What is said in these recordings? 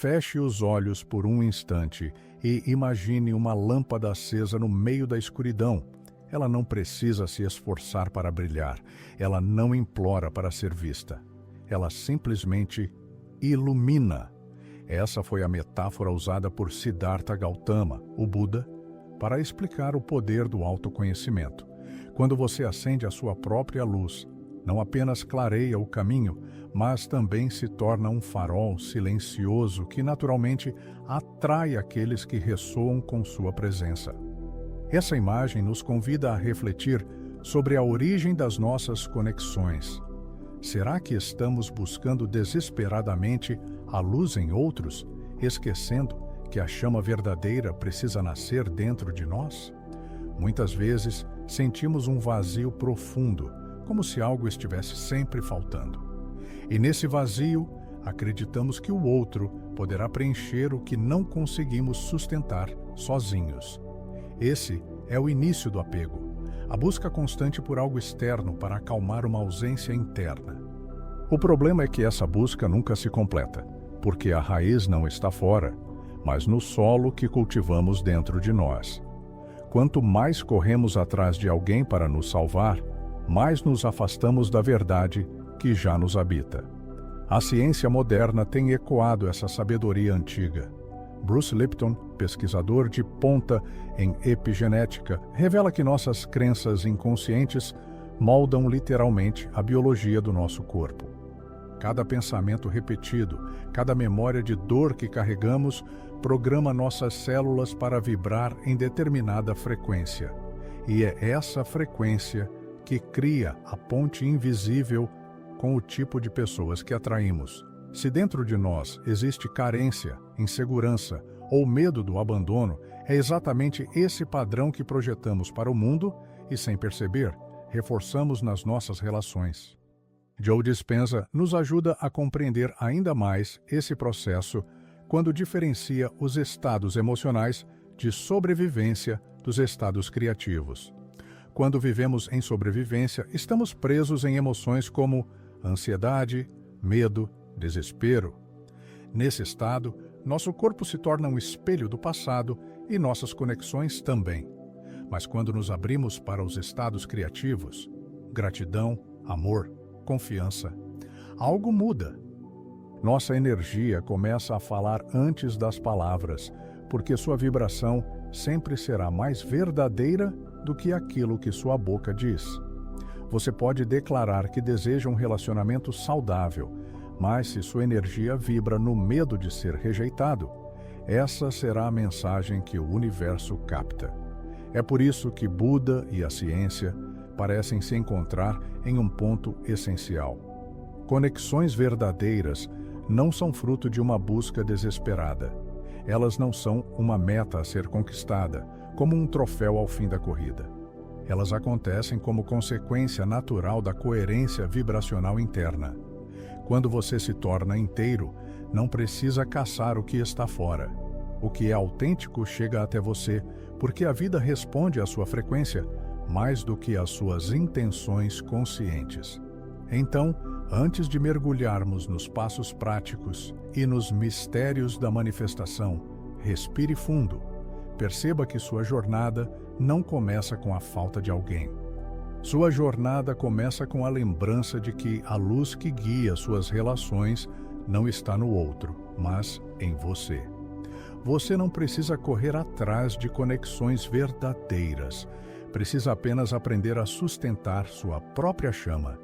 Feche os olhos por um instante e imagine uma lâmpada acesa no meio da escuridão. Ela não precisa se esforçar para brilhar. Ela não implora para ser vista. Ela simplesmente ilumina. Essa foi a metáfora usada por Siddhartha Gautama, o Buda, para explicar o poder do autoconhecimento. Quando você acende a sua própria luz, não apenas clareia o caminho, mas também se torna um farol silencioso que naturalmente atrai aqueles que ressoam com sua presença. Essa imagem nos convida a refletir sobre a origem das nossas conexões. Será que estamos buscando desesperadamente a luz em outros, esquecendo que a chama verdadeira precisa nascer dentro de nós? Muitas vezes sentimos um vazio profundo, como se algo estivesse sempre faltando. E nesse vazio, acreditamos que o outro poderá preencher o que não conseguimos sustentar sozinhos. Esse é o início do apego, a busca constante por algo externo para acalmar uma ausência interna. O problema é que essa busca nunca se completa, porque a raiz não está fora, mas no solo que cultivamos dentro de nós. Quanto mais corremos atrás de alguém para nos salvar, mais nos afastamos da verdade que já nos habita. A ciência moderna tem ecoado essa sabedoria antiga. Bruce Lipton, pesquisador de ponta em epigenética, revela que nossas crenças inconscientes moldam literalmente a biologia do nosso corpo. Cada pensamento repetido, cada memória de dor que carregamos, programa nossas células para vibrar em determinada frequência. E é essa frequência que cria a ponte invisível com o tipo de pessoas que atraímos. Se dentro de nós existe carência, insegurança ou medo do abandono, é exatamente esse padrão que projetamos para o mundo e, sem perceber, reforçamos nas nossas relações. Joe Dispenza nos ajuda a compreender ainda mais esse processo quando diferencia os estados emocionais de sobrevivência dos estados criativos. Quando vivemos em sobrevivência, estamos presos em emoções como ansiedade, medo, desespero. Nesse estado, nosso corpo se torna um espelho do passado e nossas conexões também. Mas quando nos abrimos para os estados criativos, gratidão, amor, confiança, algo muda. Nossa energia começa a falar antes das palavras, porque sua vibração sempre será mais verdadeira do que aquilo que sua boca diz. Você pode declarar que deseja um relacionamento saudável, mas se sua energia vibra no medo de ser rejeitado, essa será a mensagem que o universo capta. É por isso que Buda e a ciência parecem se encontrar em um ponto essencial. Conexões verdadeiras não são fruto de uma busca desesperada. Elas não são uma meta a ser conquistada, como um troféu ao fim da corrida. Elas acontecem como consequência natural da coerência vibracional interna. Quando você se torna inteiro, não precisa caçar o que está fora. O que é autêntico chega até você, porque a vida responde à sua frequência mais do que às suas intenções conscientes. Então, antes de mergulharmos nos passos práticos e nos mistérios da manifestação, respire fundo. Perceba que sua jornada não começa com a falta de alguém. Sua jornada começa com a lembrança de que a luz que guia suas relações não está no outro, mas em você. Você não precisa correr atrás de conexões verdadeiras. Precisa apenas aprender a sustentar sua própria chama.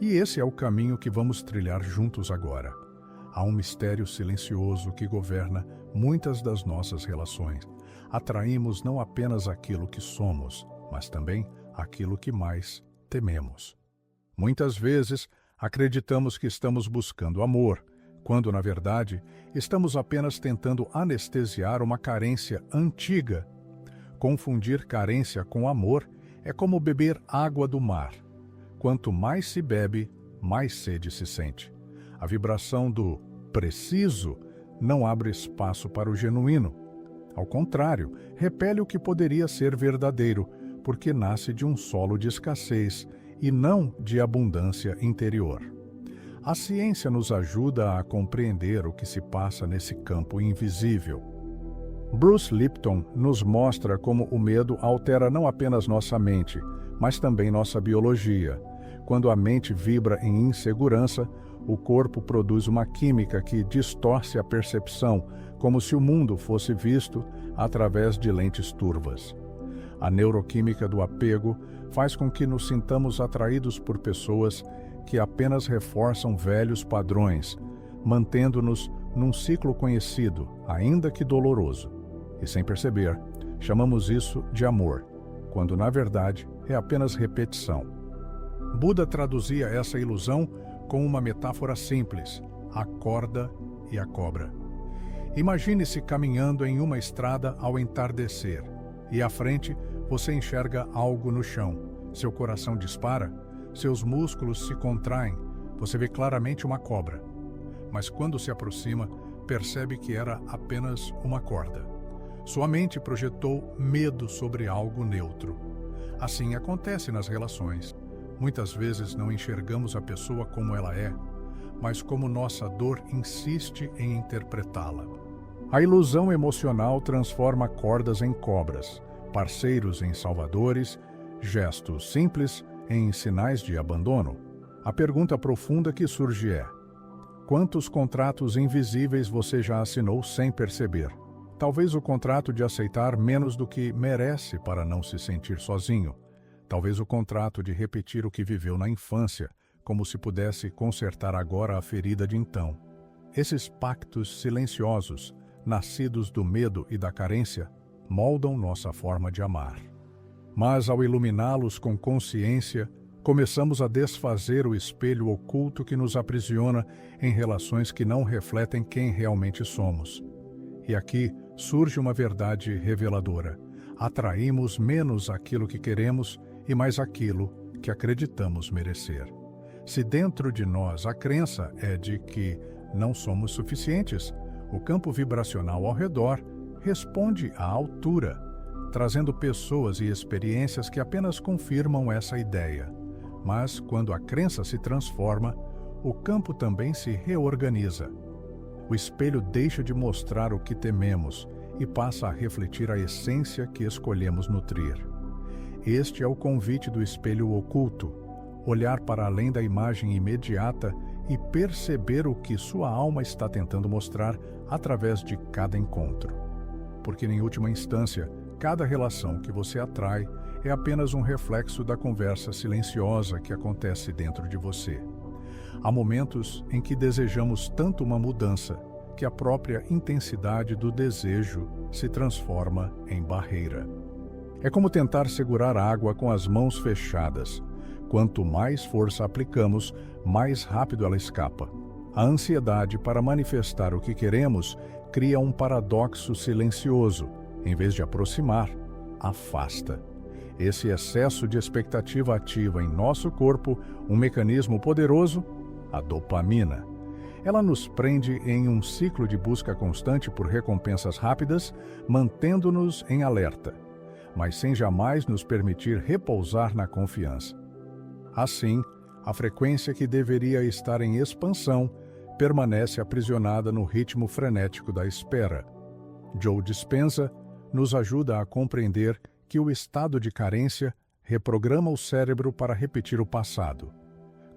E esse é o caminho que vamos trilhar juntos agora. Há um mistério silencioso que governa muitas das nossas relações. Atraímos não apenas aquilo que somos, mas também aquilo que mais tememos. Muitas vezes, acreditamos que estamos buscando amor, quando, na verdade, estamos apenas tentando anestesiar uma carência antiga. Confundir carência com amor é como beber água do mar. Quanto mais se bebe, mais sede se sente. A vibração do preciso não abre espaço para o genuíno. Ao contrário, repele o que poderia ser verdadeiro, porque nasce de um solo de escassez e não de abundância interior. A ciência nos ajuda a compreender o que se passa nesse campo invisível. Bruce Lipton nos mostra como o medo altera não apenas nossa mente, mas também nossa biologia. Quando a mente vibra em insegurança, o corpo produz uma química que distorce a percepção, como se o mundo fosse visto através de lentes turvas. A neuroquímica do apego faz com que nos sintamos atraídos por pessoas que apenas reforçam velhos padrões, mantendo-nos num ciclo conhecido, ainda que doloroso. E sem perceber, chamamos isso de amor, quando na verdade é apenas repetição. Buda traduzia essa ilusão com uma metáfora simples: a corda e a cobra. Imagine-se caminhando em uma estrada ao entardecer, e à frente você enxerga algo no chão. Seu coração dispara, seus músculos se contraem, você vê claramente uma cobra. Mas quando se aproxima, percebe que era apenas uma corda. Sua mente projetou medo sobre algo neutro. Assim acontece nas relações. Muitas vezes não enxergamos a pessoa como ela é, mas como nossa dor insiste em interpretá-la. A ilusão emocional transforma cordas em cobras, parceiros em salvadores, gestos simples em sinais de abandono. A pergunta profunda que surge é: quantos contratos invisíveis você já assinou sem perceber? Talvez o contrato de aceitar menos do que merece para não se sentir sozinho. Talvez o contrato de repetir o que viveu na infância, como se pudesse consertar agora a ferida de então. Esses pactos silenciosos, nascidos do medo e da carência, moldam nossa forma de amar. Mas ao iluminá-los com consciência, começamos a desfazer o espelho oculto que nos aprisiona em relações que não refletem quem realmente somos. E aqui surge uma verdade reveladora: atraímos menos aquilo que queremos e mais aquilo que acreditamos merecer. Se dentro de nós a crença é de que não somos suficientes, o campo vibracional ao redor responde à altura, trazendo pessoas e experiências que apenas confirmam essa ideia. Mas quando a crença se transforma, o campo também se reorganiza. O espelho deixa de mostrar o que tememos e passa a refletir a essência que escolhemos nutrir. Este é o convite do espelho oculto: olhar para além da imagem imediata e perceber o que sua alma está tentando mostrar através de cada encontro. Porque, em última instância, cada relação que você atrai é apenas um reflexo da conversa silenciosa que acontece dentro de você. Há momentos em que desejamos tanto uma mudança que a própria intensidade do desejo se transforma em barreira. É como tentar segurar água com as mãos fechadas. Quanto mais força aplicamos, mais rápido ela escapa. A ansiedade para manifestar o que queremos cria um paradoxo silencioso. Em vez de aproximar, afasta. Esse excesso de expectativa ativa em nosso corpo um mecanismo poderoso, a dopamina. Ela nos prende em um ciclo de busca constante por recompensas rápidas, mantendo-nos em alerta, mas sem jamais nos permitir repousar na confiança. Assim, a frequência que deveria estar em expansão permanece aprisionada no ritmo frenético da espera. Joe Dispenza nos ajuda a compreender que o estado de carência reprograma o cérebro para repetir o passado.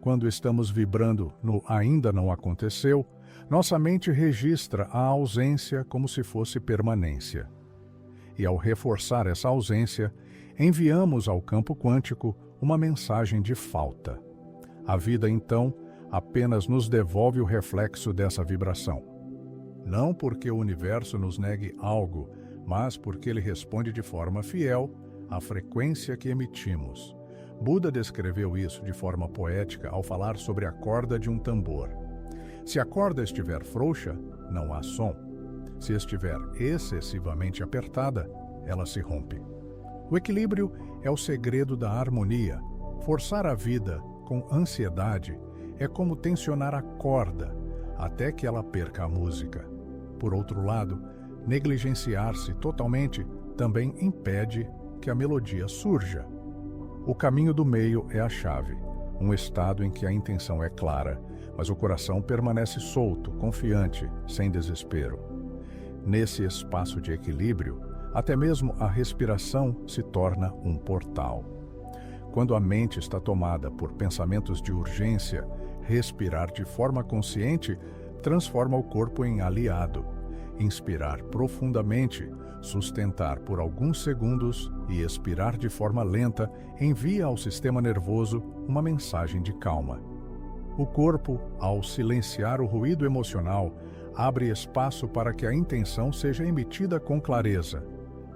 Quando estamos vibrando no ainda não aconteceu, nossa mente registra a ausência como se fosse permanência. E ao reforçar essa ausência, enviamos ao campo quântico uma mensagem de falta. A vida, então, apenas nos devolve o reflexo dessa vibração. Não porque o universo nos negue algo, mas porque ele responde de forma fiel à frequência que emitimos. Buda descreveu isso de forma poética ao falar sobre a corda de um tambor. Se a corda estiver frouxa, não há som. Se estiver excessivamente apertada, ela se rompe. O equilíbrio é o segredo da harmonia. Forçar a vida com ansiedade é como tensionar a corda até que ela perca a música. Por outro lado, negligenciar-se totalmente também impede que a melodia surja. O caminho do meio é a chave, um estado em que a intenção é clara, mas o coração permanece solto, confiante, sem desespero. Nesse espaço de equilíbrio, até mesmo a respiração se torna um portal. Quando a mente está tomada por pensamentos de urgência, respirar de forma consciente transforma o corpo em aliado. Inspirar profundamente, sustentar por alguns segundos e expirar de forma lenta envia ao sistema nervoso uma mensagem de calma. O corpo, ao silenciar o ruído emocional, abre espaço para que a intenção seja emitida com clareza.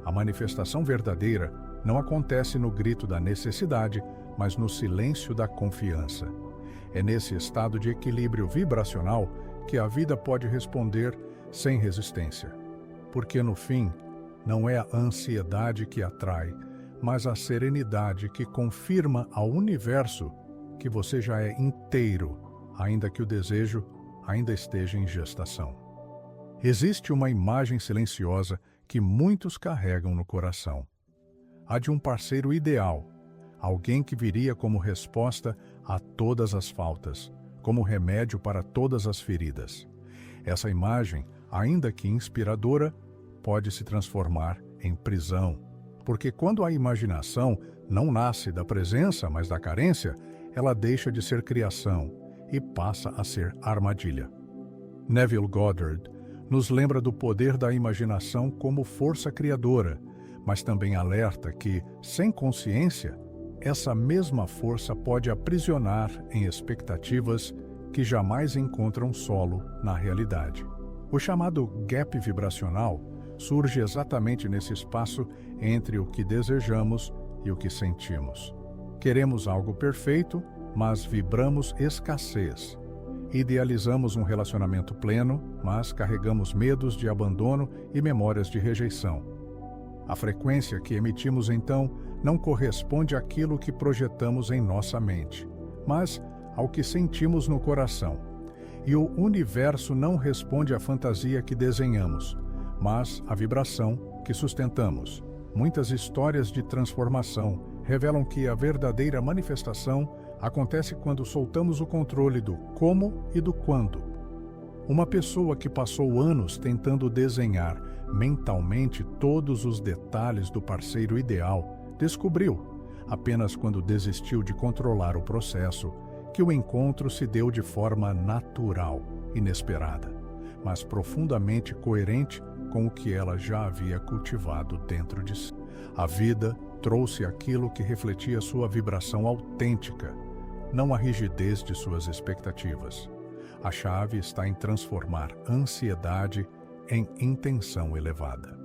A manifestação verdadeira não acontece no grito da necessidade, mas no silêncio da confiança. É nesse estado de equilíbrio vibracional que a vida pode responder sem resistência. Porque, no fim, não é a ansiedade que atrai, mas a serenidade que confirma ao universo que você já é inteiro, ainda que o desejo ainda esteja em gestação. Existe uma imagem silenciosa que muitos carregam no coração. A de um parceiro ideal, alguém que viria como resposta a todas as faltas, como remédio para todas as feridas. Essa imagem, ainda que inspiradora, pode se transformar em prisão, porque quando a imaginação não nasce da presença, mas da carência, ela deixa de ser criação e passa a ser armadilha. Neville Goddard nos lembra do poder da imaginação como força criadora, mas também alerta que, sem consciência, essa mesma força pode aprisionar em expectativas que jamais encontram solo na realidade. O chamado gap vibracional surge exatamente nesse espaço entre o que desejamos e o que sentimos. Queremos algo perfeito, mas vibramos escassez. Idealizamos um relacionamento pleno, mas carregamos medos de abandono e memórias de rejeição. A frequência que emitimos, então, não corresponde àquilo que projetamos em nossa mente, mas ao que sentimos no coração. E o universo não responde à fantasia que desenhamos, mas à vibração que sustentamos. Muitas histórias de transformação revelam que a verdadeira manifestação acontece quando soltamos o controle do como e do quando. Uma pessoa que passou anos tentando desenhar mentalmente todos os detalhes do parceiro ideal descobriu, apenas quando desistiu de controlar o processo, que o encontro se deu de forma natural, inesperada, mas profundamente coerente com o que ela já havia cultivado dentro de si. A vida trouxe aquilo que refletia sua vibração autêntica, não a rigidez de suas expectativas. A chave está em transformar ansiedade em intenção elevada.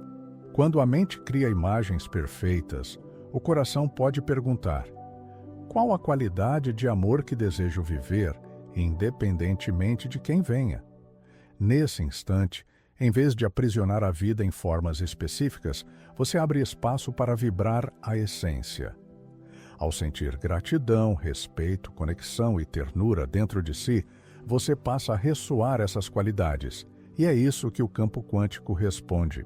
Quando a mente cria imagens perfeitas, o coração pode perguntar: qual a qualidade de amor que desejo viver, independentemente de quem venha? Nesse instante, em vez de aprisionar a vida em formas específicas, você abre espaço para vibrar a essência. Ao sentir gratidão, respeito, conexão e ternura dentro de si, você passa a ressoar essas qualidades, e é isso que o campo quântico responde.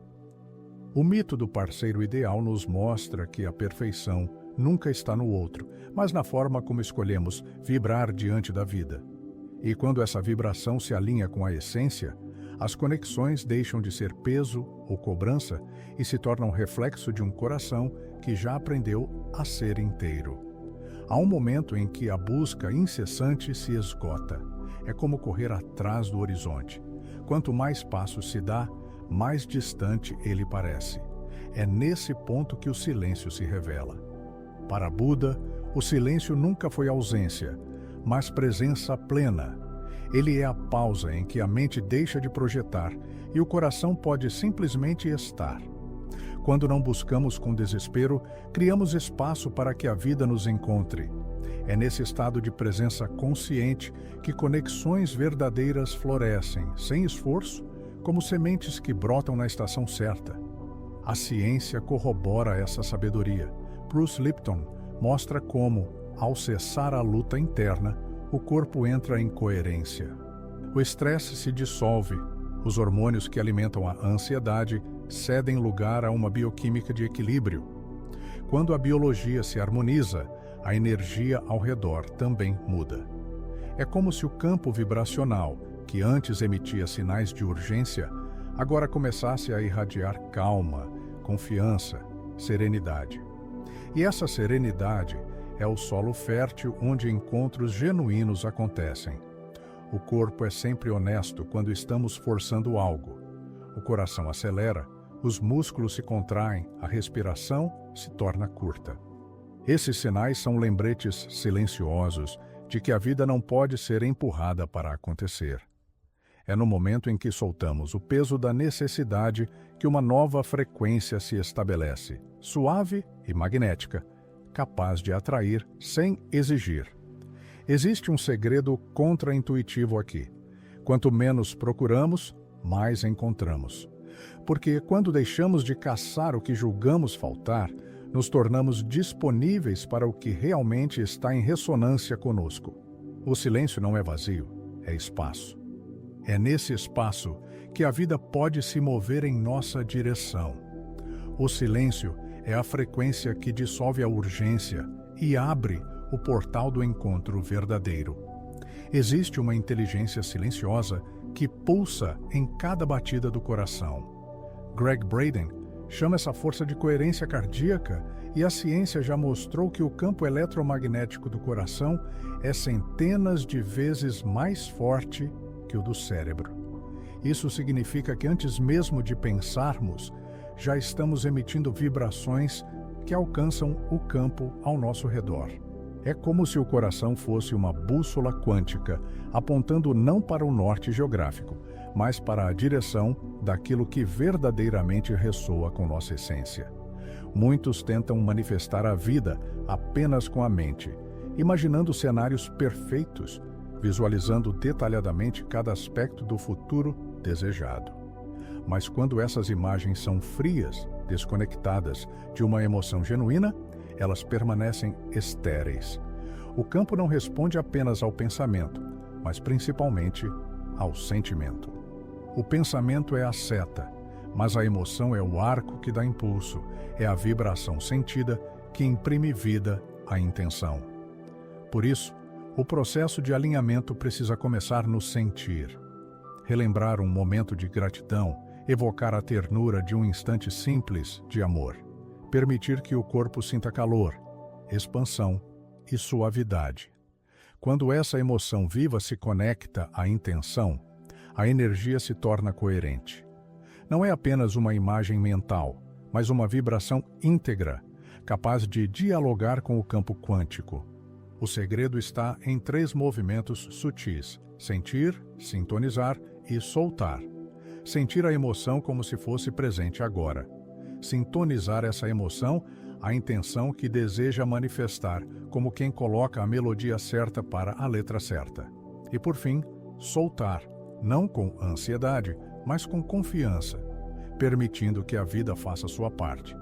O mito do parceiro ideal nos mostra que a perfeição nunca está no outro, mas na forma como escolhemos vibrar diante da vida. E quando essa vibração se alinha com a essência, as conexões deixam de ser peso ou cobrança e se tornam reflexo de um coração que já aprendeu a ser inteiro. Há um momento em que a busca incessante se esgota. É como correr atrás do horizonte. Quanto mais passos se dá, mais distante ele parece. É nesse ponto que o silêncio se revela. Para Buda, o silêncio nunca foi ausência, mas presença plena. Ele é a pausa em que a mente deixa de projetar e o coração pode simplesmente estar. Quando não buscamos com desespero, criamos espaço para que a vida nos encontre. É nesse estado de presença consciente que conexões verdadeiras florescem, sem esforço, como sementes que brotam na estação certa. A ciência corrobora essa sabedoria. Bruce Lipton mostra como, ao cessar a luta interna, o corpo entra em coerência. O estresse se dissolve, os hormônios que alimentam a ansiedade cedem lugar a uma bioquímica de equilíbrio. Quando a biologia se harmoniza, a energia ao redor também muda. É como se o campo vibracional, que antes emitia sinais de urgência, agora começasse a irradiar calma, confiança, serenidade. E essa serenidade é o solo fértil onde encontros genuínos acontecem. O corpo é sempre honesto quando estamos forçando algo. O coração acelera, os músculos se contraem, a respiração se torna curta. Esses sinais são lembretes silenciosos de que a vida não pode ser empurrada para acontecer. É no momento em que soltamos o peso da necessidade que uma nova frequência se estabelece, suave e magnética, capaz de atrair sem exigir. Existe um segredo contraintuitivo aqui. Quanto menos procuramos, mais encontramos. Porque quando deixamos de caçar o que julgamos faltar, nos tornamos disponíveis para o que realmente está em ressonância conosco. O silêncio não é vazio, é espaço. É nesse espaço que a vida pode se mover em nossa direção. O silêncio é a frequência que dissolve a urgência e abre o portal do encontro verdadeiro. Existe uma inteligência silenciosa que pulsa em cada batida do coração. Gregg Braden chama essa força de coerência cardíaca e a ciência já mostrou que o campo eletromagnético do coração é centenas de vezes mais forte que o do cérebro. Isso significa que antes mesmo de pensarmos, já estamos emitindo vibrações que alcançam o campo ao nosso redor. É como se o coração fosse uma bússola quântica, apontando não para o norte geográfico, mas para a direção daquilo que verdadeiramente ressoa com nossa essência. Muitos tentam manifestar a vida apenas com a mente, imaginando cenários perfeitos, visualizando detalhadamente cada aspecto do futuro desejado. Mas quando essas imagens são frias, desconectadas de uma emoção genuína, elas permanecem estéreis. O campo não responde apenas ao pensamento, mas principalmente ao sentimento. O pensamento é a seta, mas a emoção é o arco que dá impulso, é a vibração sentida que imprime vida à intenção. Por isso, o processo de alinhamento precisa começar no sentir. Relembrar um momento de gratidão, evocar a ternura de um instante simples de amor. Permitir que o corpo sinta calor, expansão e suavidade. Quando essa emoção viva se conecta à intenção, a energia se torna coerente. Não é apenas uma imagem mental, mas uma vibração íntegra, capaz de dialogar com o campo quântico. O segredo está em 3 movimentos sutis: sentir, sintonizar e soltar. Sentir a emoção como se fosse presente agora. Sintonizar essa emoção à intenção que deseja manifestar, como quem coloca a melodia certa para a letra certa. E por fim, soltar, não com ansiedade, mas com confiança, permitindo que a vida faça sua parte.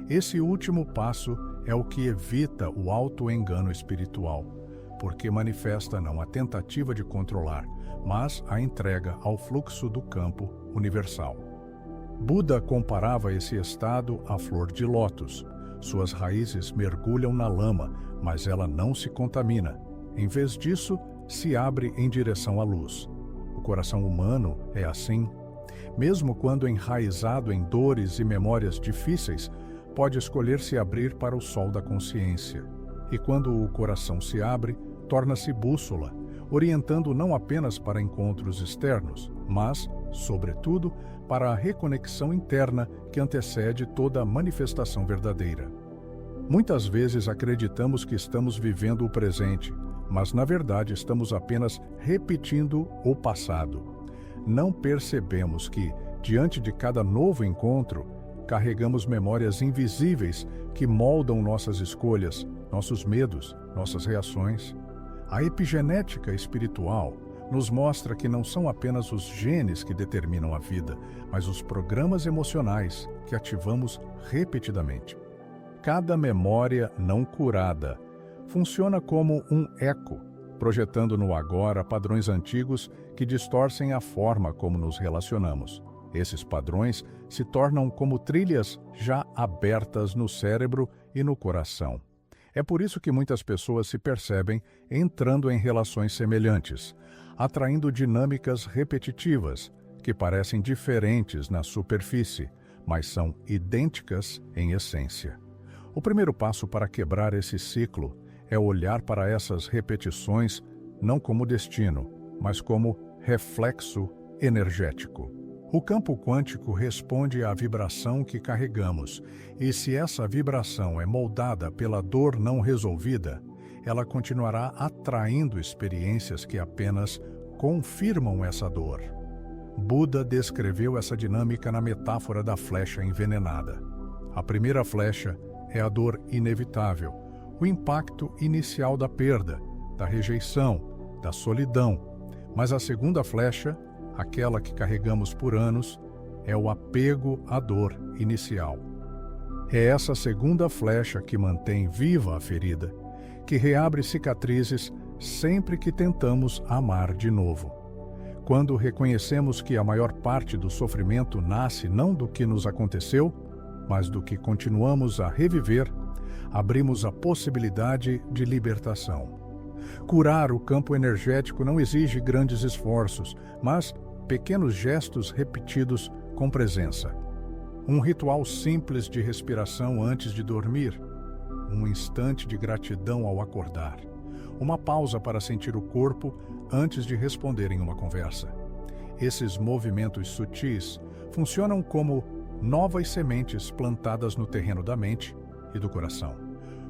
Esse último passo é o que evita o auto-engano espiritual, porque manifesta não a tentativa de controlar, mas a entrega ao fluxo do campo universal. Buda comparava esse estado à flor de lótus. Suas raízes mergulham na lama, mas ela não se contamina. Em vez disso, se abre em direção à luz. O coração humano é assim. Mesmo quando enraizado em dores e memórias difíceis, pode escolher se abrir para o sol da consciência. E quando o coração se abre, torna-se bússola, orientando não apenas para encontros externos, mas, sobretudo, para a reconexão interna que antecede toda a manifestação verdadeira. Muitas vezes acreditamos que estamos vivendo o presente, mas na verdade estamos apenas repetindo o passado. Não percebemos que, diante de cada novo encontro, carregamos memórias invisíveis que moldam nossas escolhas, nossos medos, nossas reações. A epigenética espiritual nos mostra que não são apenas os genes que determinam a vida, mas os programas emocionais que ativamos repetidamente. Cada memória não curada funciona como um eco, projetando no agora padrões antigos que distorcem a forma como nos relacionamos. Esses padrões se tornam como trilhas já abertas no cérebro e no coração. É por isso que muitas pessoas se percebem entrando em relações semelhantes, atraindo dinâmicas repetitivas, que parecem diferentes na superfície, mas são idênticas em essência. O primeiro passo para quebrar esse ciclo é olhar para essas repetições não como destino, mas como reflexo energético. O campo quântico responde à vibração que carregamos, e se essa vibração é moldada pela dor não resolvida, ela continuará atraindo experiências que apenas confirmam essa dor. Buda descreveu essa dinâmica na metáfora da flecha envenenada. A primeira flecha é a dor inevitável, o impacto inicial da perda, da rejeição, da solidão, mas a segunda flecha, aquela que carregamos por anos, é o apego à dor inicial. É essa segunda flecha que mantém viva a ferida, que reabre cicatrizes sempre que tentamos amar de novo. Quando reconhecemos que a maior parte do sofrimento nasce não do que nos aconteceu, mas do que continuamos a reviver, abrimos a possibilidade de libertação. Curar o campo energético não exige grandes esforços, mas pequenos gestos repetidos com presença. Um ritual simples de respiração antes de dormir, um instante de gratidão ao acordar, uma pausa para sentir o corpo antes de responder em uma conversa. Esses movimentos sutis funcionam como novas sementes plantadas no terreno da mente e do coração.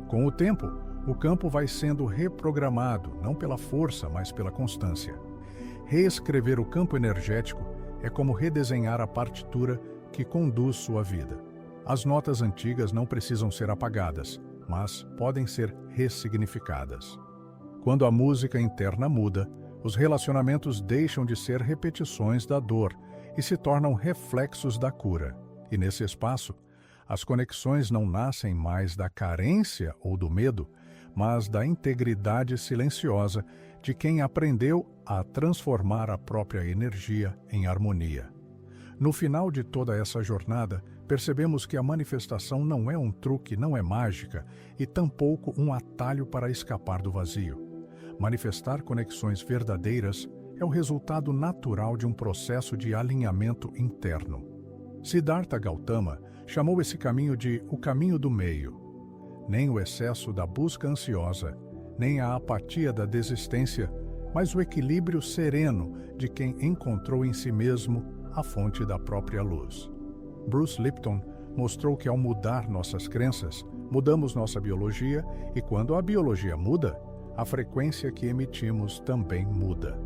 Com o tempo, o campo vai sendo reprogramado, não pela força, mas pela constância. Reescrever o campo energético é como redesenhar a partitura que conduz sua vida. As notas antigas não precisam ser apagadas, mas podem ser ressignificadas. Quando a música interna muda, os relacionamentos deixam de ser repetições da dor e se tornam reflexos da cura. E nesse espaço, as conexões não nascem mais da carência ou do medo, mas da integridade silenciosa de quem aprendeu a transformar a própria energia em harmonia. No final de toda essa jornada, percebemos que a manifestação não é um truque, não é mágica e tampouco um atalho para escapar do vazio. Manifestar conexões verdadeiras é o resultado natural de um processo de alinhamento interno. Siddhartha Gautama chamou esse caminho de o caminho do meio. Nem o excesso da busca ansiosa, nem a apatia da desistência, mas o equilíbrio sereno de quem encontrou em si mesmo a fonte da própria luz. Bruce Lipton mostrou que ao mudar nossas crenças, mudamos nossa biologia e quando a biologia muda, a frequência que emitimos também muda.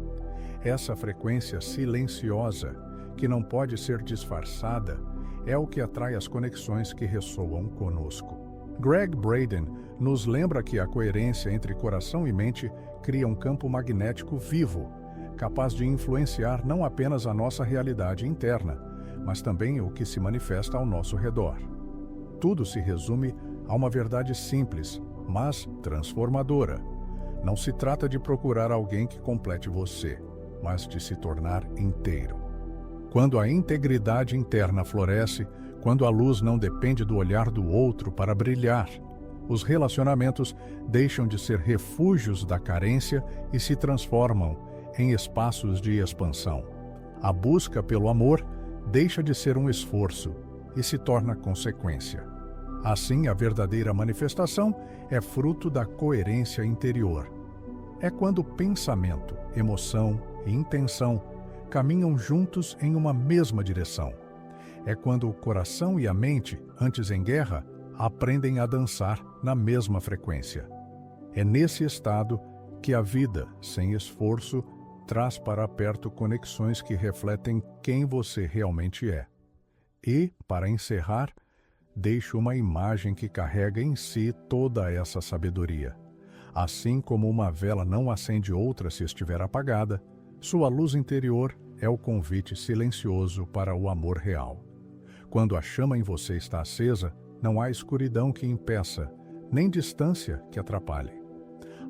Essa frequência silenciosa, que não pode ser disfarçada, é o que atrai as conexões que ressoam conosco. Greg Braden nos lembra que a coerência entre coração e mente cria um campo magnético vivo, capaz de influenciar não apenas a nossa realidade interna, mas também o que se manifesta ao nosso redor. Tudo se resume a uma verdade simples, mas transformadora. Não se trata de procurar alguém que complete você, mas de se tornar inteiro. Quando a integridade interna floresce, quando a luz não depende do olhar do outro para brilhar, os relacionamentos deixam de ser refúgios da carência e se transformam em espaços de expansão. A busca pelo amor deixa de ser um esforço e se torna consequência. Assim, a verdadeira manifestação é fruto da coerência interior. É quando pensamento, emoção e intenção caminham juntos em uma mesma direção. É quando o coração e a mente, antes em guerra, aprendem a dançar na mesma frequência. É nesse estado que a vida, sem esforço, traz para perto conexões que refletem quem você realmente é. E, para encerrar, deixo uma imagem que carrega em si toda essa sabedoria. Assim como uma vela não acende outra se estiver apagada, sua luz interior é o convite silencioso para o amor real. Quando a chama em você está acesa, não há escuridão que impeça, nem distância que atrapalhe.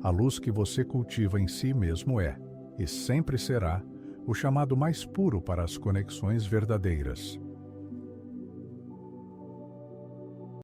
A luz que você cultiva em si mesmo é, e sempre será, o chamado mais puro para as conexões verdadeiras.